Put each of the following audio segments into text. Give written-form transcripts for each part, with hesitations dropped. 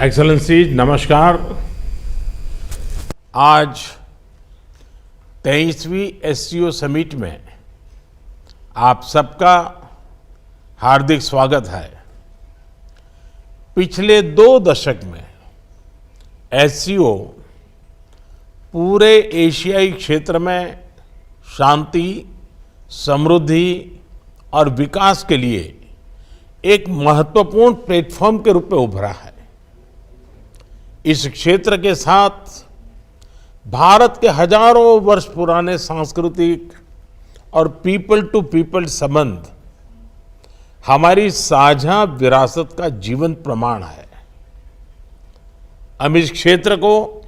Excellencies नमस्कार। आज 23वीं SCO summit में आप सबका हार्दिक स्वागत है। पिछले 2 दशक में एससीओ पूरे एशियाई क्षेत्र में शांति, समृद्धि और विकास के लिए एक महत्वपूर्ण प्लेटफॉर्म के रूप में उभरा है। इस क्षेत्र के साथ भारत के हजारों वर्ष पुराने सांस्कृतिक और पीपल टू पीपल संबंध हमारी साझा विरासत का जीवंत प्रमाण है। हम इस क्षेत्र को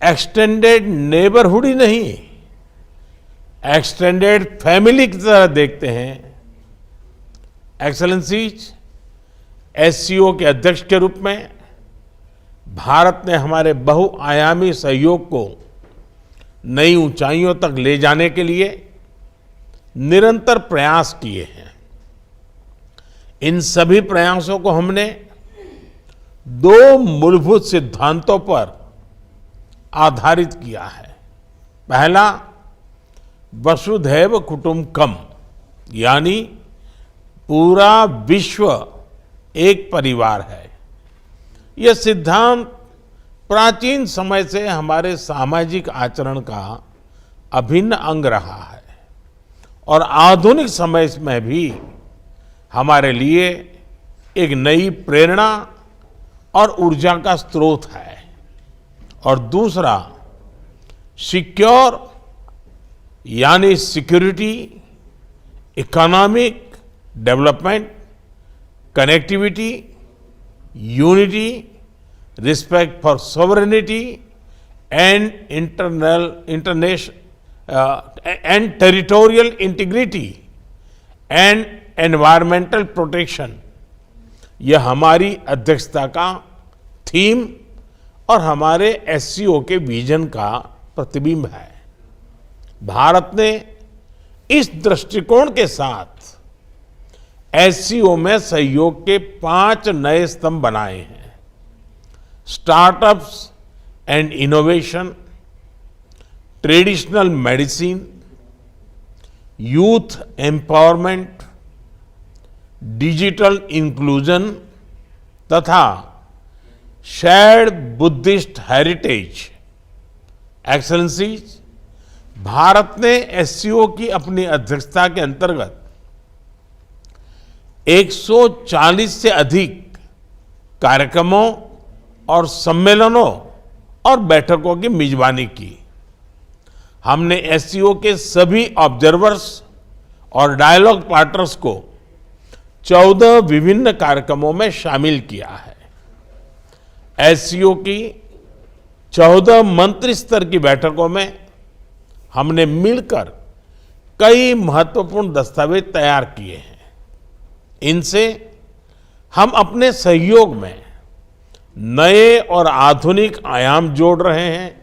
एक्सटेंडेड नेबरहुड ही नहीं, एक्सटेंडेड फैमिली की तरह देखते हैं। एक्सेलेंसीज, एससीओ के अध्यक्ष के रूप में भारत ने हमारे बहुआयामी सहयोग को नई ऊंचाइयों तक ले जाने के लिए निरंतर प्रयास किए हैं। इन सभी प्रयासों को हमने 2 मूलभूत सिद्धांतों पर आधारित किया है। पहला, वसुधैव कुटुंबकम, यानी पूरा विश्व एक परिवार है। यह सिद्धांत प्राचीन समय से हमारे सामाजिक आचरण का अभिन्न अंग रहा है और आधुनिक समय में भी हमारे लिए एक नई प्रेरणा और ऊर्जा का स्रोत है। और दूसरा, सिक्योर यानी security, economic development, connectivity, unity, respect for sovereignty and and territorial integrity and environmental protection, यह हमारी अध्यक्षता का थीम और हमारे एससीओ के विजन का प्रतिबिंब है। भारत ने इस दृष्टिकोण के साथ एससीओ में सहयोग के 5 नए स्तंभ बनाए हैं। Startups and innovation, traditional medicine, youth empowerment, digital inclusion तथा shared Buddhist heritage. Excellencies, Bharat ने एससीओ की अपनी अध्यक्षता के अंतर्गत 140 से अधिक कार्यक्रमों और सम्मेलनों और बैठकों की मेजबानी की। हमने एससीओ के सभी ऑब्जर्वर्स और डायलॉग पार्टनर्स को 14 विभिन्न कार्यक्रमों में शामिल किया है। एससीओ की 14 मंत्री स्तर की बैठकों में हमने मिलकर कई महत्वपूर्ण दस्तावेज तैयार किए हैं। इनसे हम अपने सहयोग में नए और आधुनिक आयाम जोड़ रहे हैं,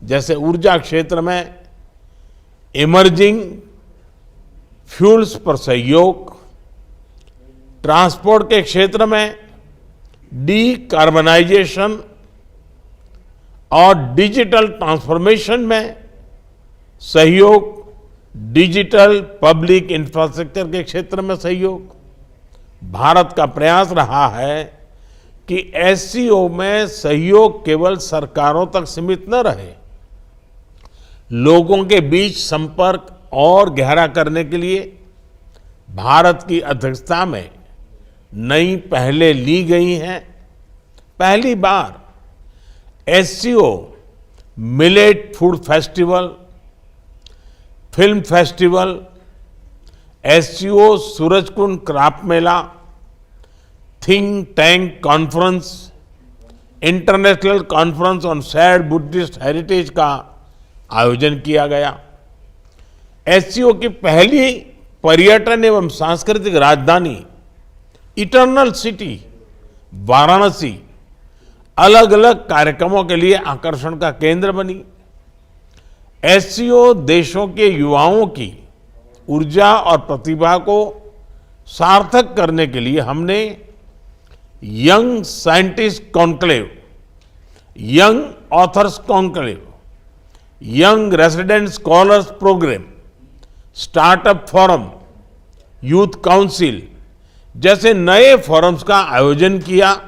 जैसे ऊर्जा क्षेत्र में इमर्जिंग फ्यूल्स पर सहयोग, ट्रांसपोर्ट के क्षेत्र में डीकार्बनाइजेशन और डिजिटल ट्रांसफॉर्मेशन में सहयोग, डिजिटल पब्लिक इंफ्रास्ट्रक्चर के क्षेत्र में सहयोग। भारत का प्रयास रहा है कि एससीओ में सहयोग केवल सरकारों तक सीमित न रहे, लोगों के बीच संपर्क और गहरा करने के लिए भारत की अध्यक्षता में नई पहलें ली गई हैं। पहली बार SCO millet food festival, film festival, SCO Surajkund craft mela, think tank conference, international conference on shared Buddhist heritage का आयोजन किया गया। एससीओ की पहली पर्यटन एवं सांस्कृतिक राजधानी इटर्नल सिटी वाराणसी अलग अलग कार्यक्रमों के लिए आकर्षण का केंद्र बनी। एससीओ देशों के युवाओं की ऊर्जा और प्रतिभा को सार्थक करने के लिए हमने young scientist conclave, young authors conclave, young resident scholars programme, startup forum, youth council जैसे नए फोरम्स का आयोजन किया।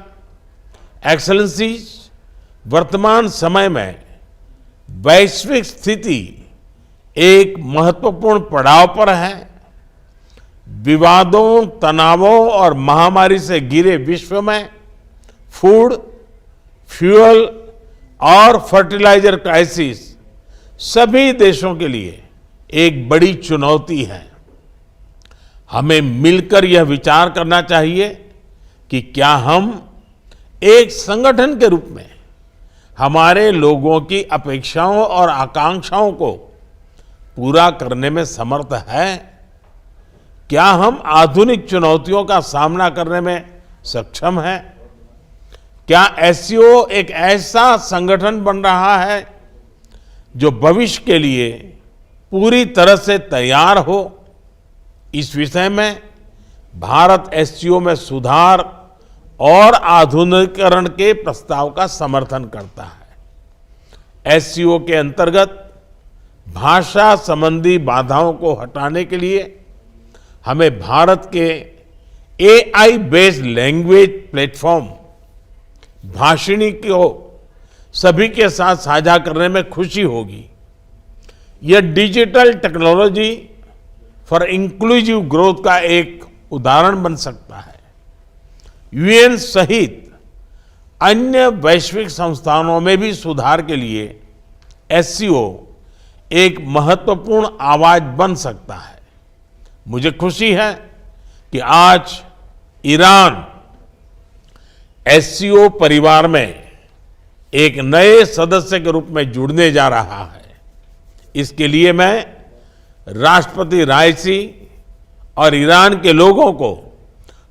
एक्सेलेंसीज, वर्तमान समय में वैश्विक स्थिति एक महत्वपूर्ण पड़ाव पर है। विवादों, तनावों और महामारी से घिरे विश्व में फूड, फ्यूल और फर्टिलाइजर क्राइसिस सभी देशों के लिए एक बड़ी चुनौती है। हमें मिलकर यह विचार करना चाहिए कि क्या हम एक संगठन के रूप में हमारे लोगों की अपेक्षाओं और आकांक्षाओं को पूरा करने में समर्थ हैं? क्या हम आधुनिक चुनौतियों का सामना करने में सक्षम हैं? क्या एससीओ एक ऐसा संगठन बन रहा है जो भविष्य के लिए पूरी तरह से तैयार हो? इस विषय में भारत एससीओ में सुधार और आधुनिकीकरण के प्रस्ताव का समर्थन करता है। एससीओ के अंतर्गत भाषा संबंधी बाधाओं को हटाने के लिए हमें भारत के AI based language platform Bhashini को सभी के साथ साझा करने में खुशी होगी। यह digital technology for inclusive growth का एक उदाहरण बन सकता है। यूएन सहित अन्य वैश्विक संस्थानों में भी सुधार के लिए एससीओ एक महत्वपूर्ण आवाज बन सकता है। मुझे खुशी है कि आज ईरान एससीओ परिवार में एक नए सदस्य के रूप में जुड़ने जा रहा है। इसके लिए मैं राष्ट्रपति राइसी और ईरान के लोगों को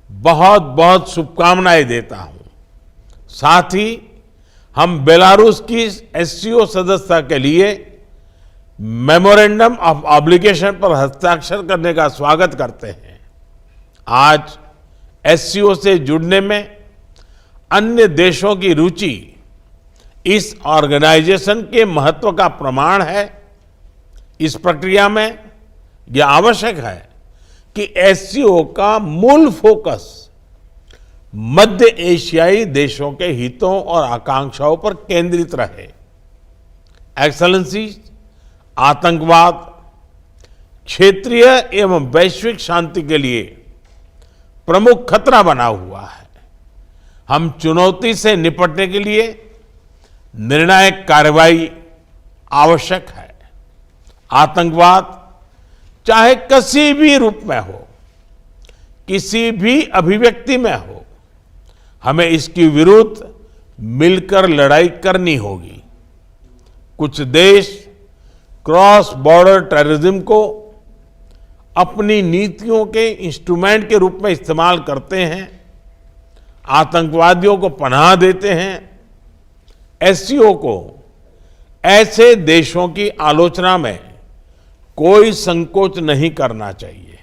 बहुत बहुत शुभकामनाएं देता हूं। साथ ही हम बेलारूस की एससीओ सदस्यता के लिए मेमोरेंडम ऑफ ऑब्लिगेशन पर हस्ताक्षर करने का स्वागत करते हैं। आज एससीओ से जुड़ने में अन्य देशों की रुचि इस ऑर्गेनाइजेशन के महत्व का प्रमाण है। इस प्रक्रिया में यह आवश्यक है कि एससीओ का मूल फोकस मध्य एशियाई देशों के हितों और आकांक्षाओं पर केंद्रित रहे। एक्सेलेंसी, आतंकवाद क्षेत्रीय एवं वैश्विक शांति के लिए प्रमुख खतरा बना हुआ है। हम चुनौती से निपटने के लिए निर्णायक कार्रवाई आवश्यक है। आतंकवाद चाहे किसी भी रूप में हो, किसी भी अभिव्यक्ति में हो, हमें इसके विरुद्ध मिलकर लड़ाई करनी होगी। कुछ देश क्रॉस बॉर्डर टेररिज्म को अपनी नीतियों के इंस्ट्रूमेंट के रूप में इस्तेमाल करते हैं, आतंकवादियों को पनाह देते हैं। एससीओ को ऐसे देशों की आलोचना में कोई संकोच नहीं करना चाहिए।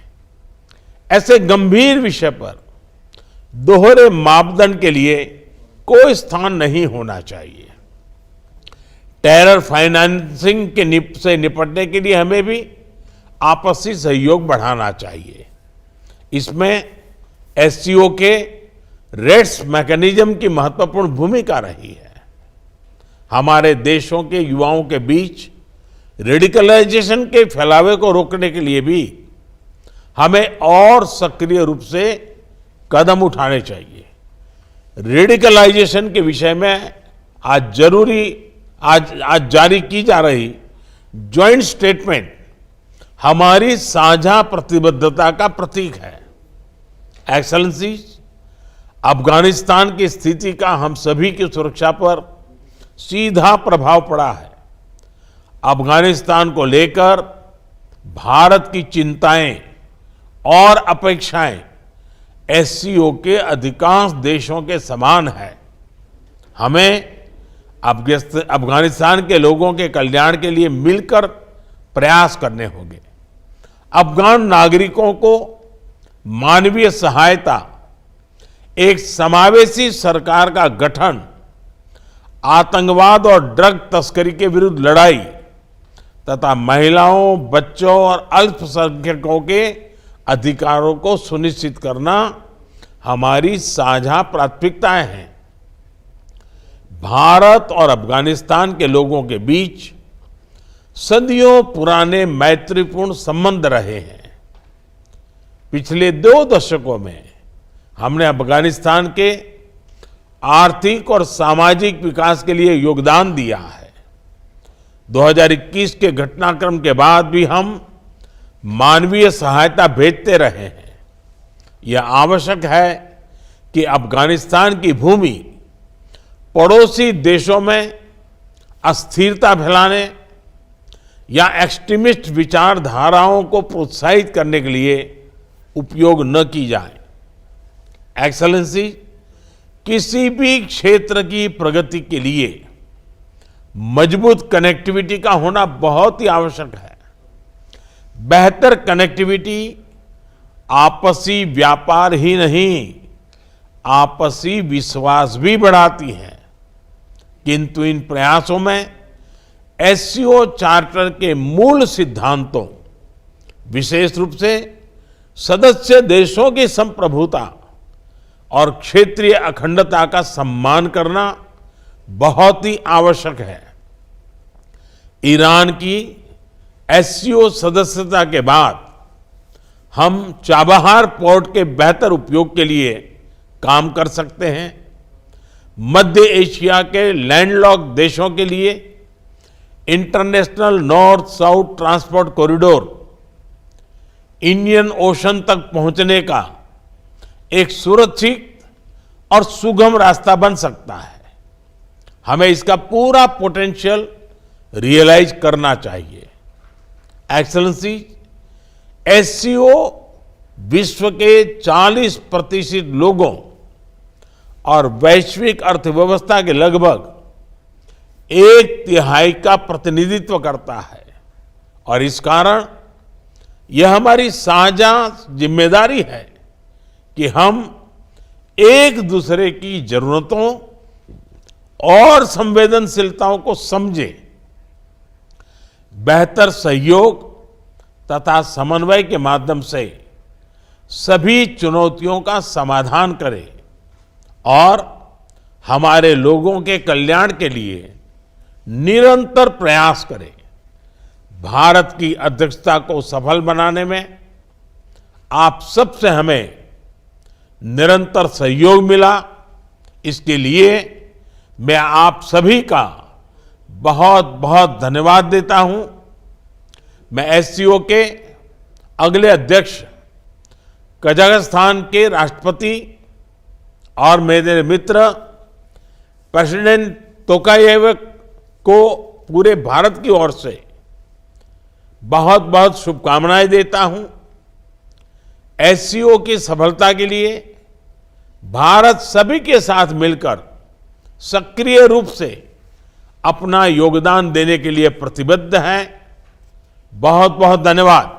ऐसे गंभीर विषय पर दोहरे मापदंड के लिए कोई स्थान नहीं होना चाहिए। टेरर फाइनेंसिंग से निपटने के लिए हमें भी आपसी सहयोग बढ़ाना चाहिए। इसमें एससीओ के रेड्स मैकेनिज्म की महत्वपूर्ण भूमिका रही है। हमारे देशों के युवाओं के बीच रेडिकलाइजेशन के फैलावे को रोकने के लिए भी हमें और सक्रिय रूप से कदम उठाने चाहिए। रेडिकलाइजेशन के विषय में आज जारी की जा रही ज्वाइंट स्टेटमेंट हमारी साझा प्रतिबद्धता का प्रतीक है। एक्सेलेंसीज, अफगानिस्तान की स्थिति का हम सभी की सुरक्षा पर सीधा प्रभाव पड़ा है। अफगानिस्तान को लेकर भारत की चिंताएं और अपेक्षाएं एससीओ के अधिकांश देशों के समान है। हमें अफगानिस्तान के लोगों के कल्याण के लिए मिलकर प्रयास करने होंगे। अफगान नागरिकों को मानवीय सहायता एक समावेशी सरकार का गठन, आतंकवाद और ड्रग तस्करी के विरुद्ध लड़ाई तथा महिलाओं, बच्चों और अल्पसंख्यकों के अधिकारों को सुनिश्चित करना हमारी साझा प्राथमिकताएं हैं। भारत और अफगानिस्तान के लोगों के बीच सदियों पुराने मैत्रीपूर्ण संबंध रहे हैं। पिछले 2 दशकों में हमने अफगानिस्तान के आर्थिक और सामाजिक विकास के लिए योगदान दिया है। 2021 के घटनाक्रम के बाद भी हम मानवीय सहायता भेजते रहे हैं। यह आवश्यक है कि अफगानिस्तान की भूमि पड़ोसी देशों में अस्थिरता फैलाने या एक्सट्रीमिस्ट विचारधाराओं को प्रोत्साहित करने के लिए उपयोग न की जाए। एक्सेलेंसी, किसी भी क्षेत्र की प्रगति के लिए मजबूत कनेक्टिविटी का होना बहुत ही आवश्यक है। बेहतर कनेक्टिविटी आपसी व्यापार ही नहीं, आपसी विश्वास भी बढ़ाती है। किंतु इन प्रयासों में एससीओ चार्टर के मूल सिद्धांतों, विशेष रूप से सदस्य देशों की संप्रभुता और क्षेत्रीय अखंडता का सम्मान करना बहुत ही आवश्यक है। ईरान की एससीओ सदस्यता के बाद हम चाबहार पोर्ट के बेहतर उपयोग के लिए काम कर सकते हैं। मध्य एशिया के लैंडलॉक देशों के लिए international north south transport corridor Indian ocean तक पहुंचने का एक सुरक्षित और सुगम रास्ता बन सकता है। हमें इसका पूरा पोटेंशियल रियलाइज करना चाहिए। एक्सेलेंसी, एससीओ विश्व के 40% लोगों और वैश्विक अर्थव्यवस्था के लगभग 1/3 का प्रतिनिधित्व करता है और इस कारण यह हमारी साझा जिम्मेदारी है कि हम एक दूसरे की जरूरतों और संवेदनशीलताओं को समझें, बेहतर सहयोग तथा समन्वय के माध्यम से सभी चुनौतियों का समाधान करें और हमारे लोगों के कल्याण के लिए निरंतर प्रयास करें। भारत की अध्यक्षता को सफल बनाने में आप सबसे हमें निरंतर सहयोग मिला, इसके लिए मैं आप सभी का बहुत बहुत धन्यवाद देता हूं। मैं एससीओ के अगले अध्यक्ष कजाकिस्तान के राष्ट्रपति और मेरे मित्र प्रेसिडेंट तोकायेव को पूरे भारत की ओर से बहुत बहुत शुभकामनाएं देता हूं। एससीओ की सफलता के लिए भारत सभी के साथ मिलकर सक्रिय रूप से अपना योगदान देने के लिए प्रतिबद्ध है। बहुत बहुत धन्यवाद।